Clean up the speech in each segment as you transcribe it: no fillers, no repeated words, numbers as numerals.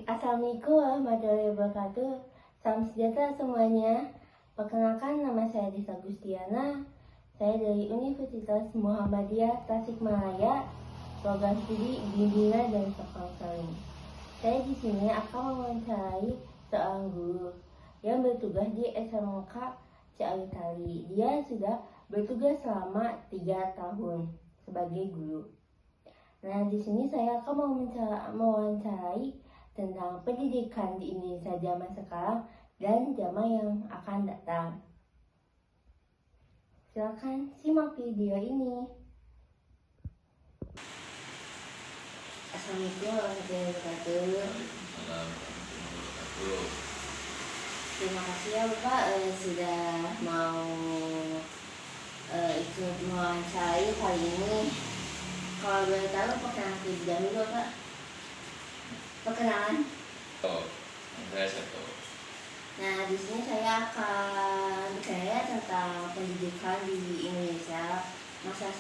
Assalamualaikum warahmatullahi wabarakatuh. Salam sejahtera semuanya. Perkenalkan, nama saya Disa Gustiana. Saya dari Universitas Muhammadiyah Tasikmalaya, program studi Bimbingan dan Konseling. Saya di sini akan mewawancarai seorang guru yang bertugas di SMK Ciawi. Dia sudah bertugas selama 3 tahun sebagai guru. Nah, di sini saya akan mewawancarai tentang pendidikan di Indonesia zaman sekarang dan zaman yang akan datang. Silakan simak video ini. Assalamualaikum warahmatullahi wabarakatuh. Terima kasih ya Bapak sudah mau ikut mewawancarai kali ini. Kalau boleh tahu perkenalan terlebih dahulu Pak. Perkenalan. Saya Seto. Nah, di sini saya akan bertanya tentang pendidikan di Indonesia masa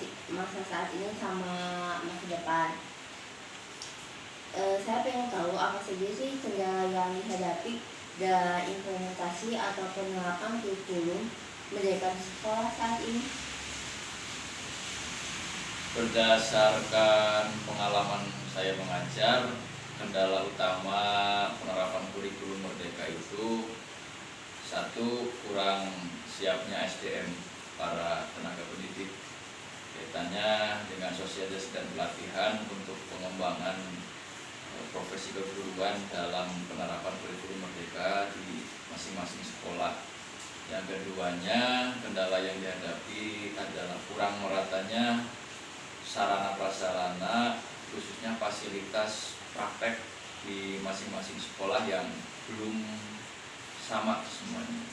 saat ini sama masa depan. Saya pengen tahu apa saja sih kendala yang dihadapi dalam implementasi atau penerapan kurikulum pendidikan sekolah saat ini. Berdasarkan pengalaman saya mengajar, kendala utama penerapan kurikulum Merdeka itu satu, kurang siapnya SDM para tenaga pendidik, kaitannya dengan sosialisasi dan pelatihan untuk pengembangan profesi keguruan dalam penerapan kurikulum Merdeka di masing-masing sekolah. Yang keduanya, kendala yang dihadapi adalah kurang meratanya sarana prasarana, khususnya fasilitas praktek di masing-masing sekolah yang belum sama semuanya.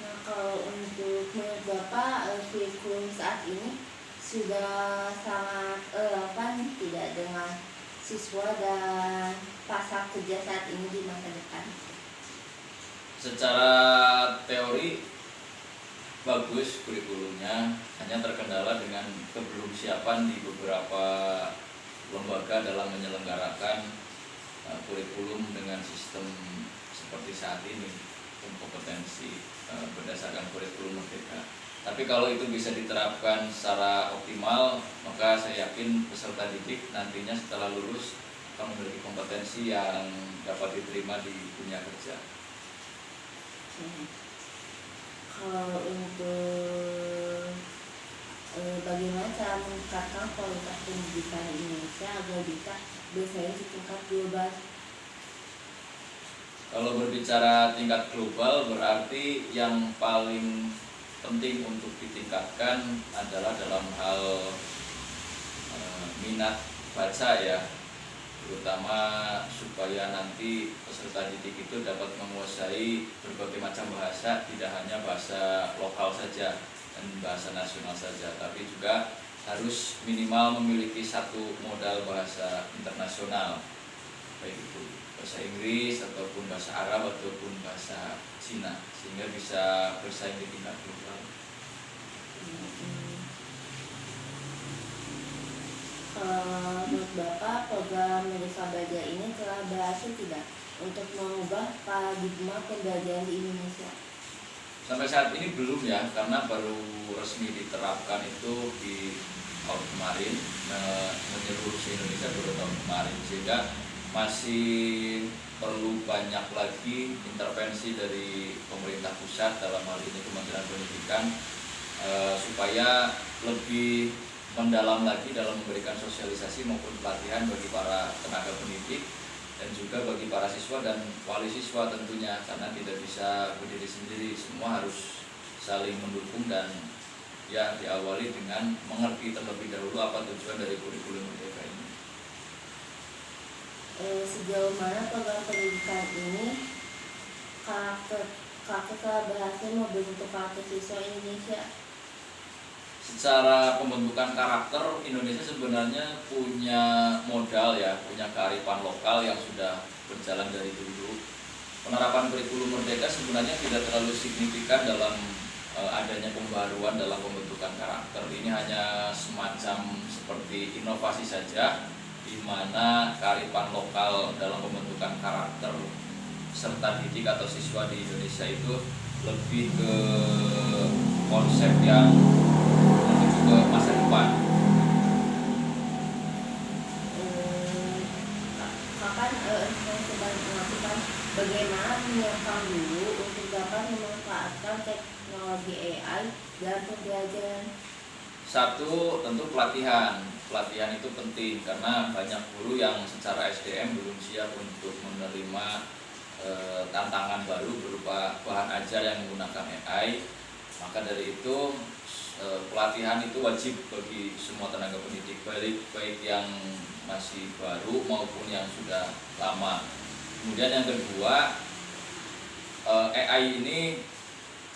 Nah, kalau untuk menurut Bapak, kurikulum saat ini sudah sangat relevan tidak dengan siswa dan pasar kerja saat ini di masa depan? Secara teori bagus kurikulumnya, hanya terkendala dengan kebelumsiapan di beberapa lembaga dalam menyelenggarakan kurikulum dengan sistem seperti saat ini, kompetensi berdasarkan kurikulum Merdeka. Tapi kalau itu bisa diterapkan secara optimal, maka saya yakin peserta didik nantinya setelah lulus akan memiliki kompetensi yang dapat diterima di dunia kerja. Kalau untuk bagaimana cara meningkatkan kualitas pendidikan di Indonesia agar bisa bersaing di tingkat global? Kalau berbicara tingkat global, berarti yang paling penting untuk ditingkatkan adalah dalam hal minat baca ya, terutama supaya nanti peserta didik itu dapat menguasai berbagai macam bahasa, tidak hanya bahasa lokal saja dan bahasa nasional saja, tapi juga harus minimal memiliki satu modal bahasa internasional, baik itu bahasa Inggris ataupun bahasa Arab ataupun bahasa Cina, sehingga bisa bersaing di tingkat global. Menurut Bapak, program Merdeka Belajar ini telah berhasil tidak untuk mengubah paradigma pembelajaran di Indonesia? Sampai saat ini belum ya, karena baru resmi diterapkan itu di tahun kemarin, menyeluruh se Indonesia baru tahun kemarin, sehingga masih perlu banyak lagi intervensi dari pemerintah pusat, dalam hal ini Kementerian Pendidikan, supaya lebih mendalam lagi dalam memberikan sosialisasi maupun pelatihan bagi para tenaga pendidik dan juga bagi para siswa dan wali siswa tentunya, karena tidak bisa berdiri sendiri, semua harus saling mendukung dan ya diawali dengan mengerti terlebih dahulu apa tujuan dari kurikulum Merdeka ini. Sejauh mana program pendidikan ini karakter telah berhasil membentuk karakter siswa Indonesia? Secara pembentukan karakter, Indonesia sebenarnya punya modal ya, punya kearifan lokal yang sudah berjalan dari dulu. Penerapan kurikulum Merdeka sebenarnya tidak terlalu signifikan dalam adanya pembaruan dalam pembentukan karakter. Ini hanya semacam seperti inovasi saja di mana kearifan lokal dalam pembentukan karakter serta didik atau siswa di Indonesia itu lebih ke konsep yang menuju ke masa depan. Kapan saya sedang melakukan bagaimana menyiapkan dulu untuk dapat memanfaatkan teknologi AI dalam pembelajaran? Satu, tentu pelatihan. Pelatihan itu penting karena banyak guru yang secara SDM belum siap untuk menerima tantangan baru berupa bahan ajar yang menggunakan AI. Maka dari itu pelatihan itu wajib bagi semua tenaga pendidik, baik yang masih baru maupun yang sudah lama. Kemudian yang kedua, AI ini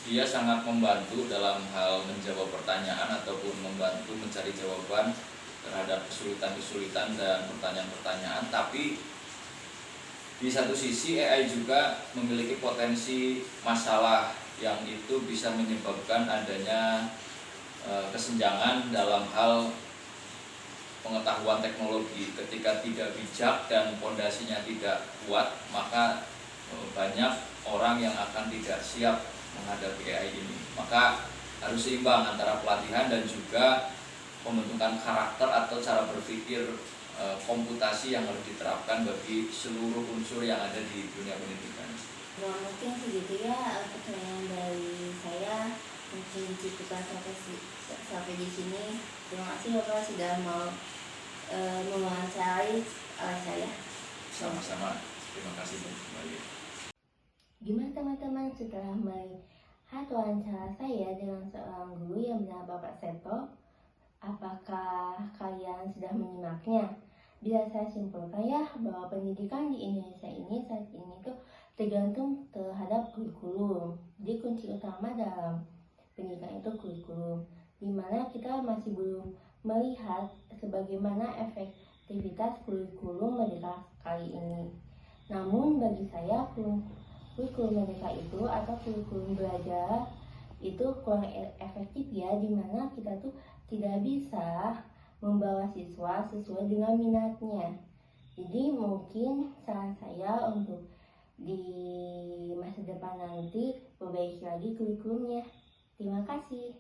dia sangat membantu dalam hal menjawab pertanyaan ataupun membantu mencari jawaban terhadap kesulitan-kesulitan dan pertanyaan-pertanyaan. Tapi di satu sisi AI juga memiliki potensi masalah yang itu bisa menyebabkan adanya kesenjangan dalam hal pengetahuan teknologi. Ketika tidak bijak dan pondasinya tidak kuat, maka banyak orang yang akan tidak siap menghadapi AI ini. Maka harus seimbang antara pelatihan dan juga pembentukan karakter atau cara berpikir komputasi yang harus diterapkan bagi seluruh unsur yang ada di dunia pendidikan. Nah, mungkin segitu ya pertanyaan dari saya. Mungkin dicukupkan sampai di sini. Terima kasih Bapak sudah mau mewawancarai saya. Sama-sama. Terima kasih kembali. Gimana teman-teman setelah melihat wawancara saya dengan seorang guru yang bernama Bapak Seto? Apakah kalian sudah menyimaknya? Bisa saya simpulkan ya bahwa pendidikan di Indonesia ini saat ini tuh tergantung terhadap kurikulum. Jadi kunci utama dalam pendidikan itu kurikulum, dimana kita masih belum melihat sebagaimana efektivitas kurikulum Merdeka kali ini. Namun bagi saya kurikulum Merdeka itu atau kurikulum belajar itu kurang efektif ya, dimana kita tuh tidak bisa membawa siswa sesuai dengan minatnya. Jadi mungkin saran saya untuk di masa depan nanti perbaiki lagi kurikulumnya. Terima kasih.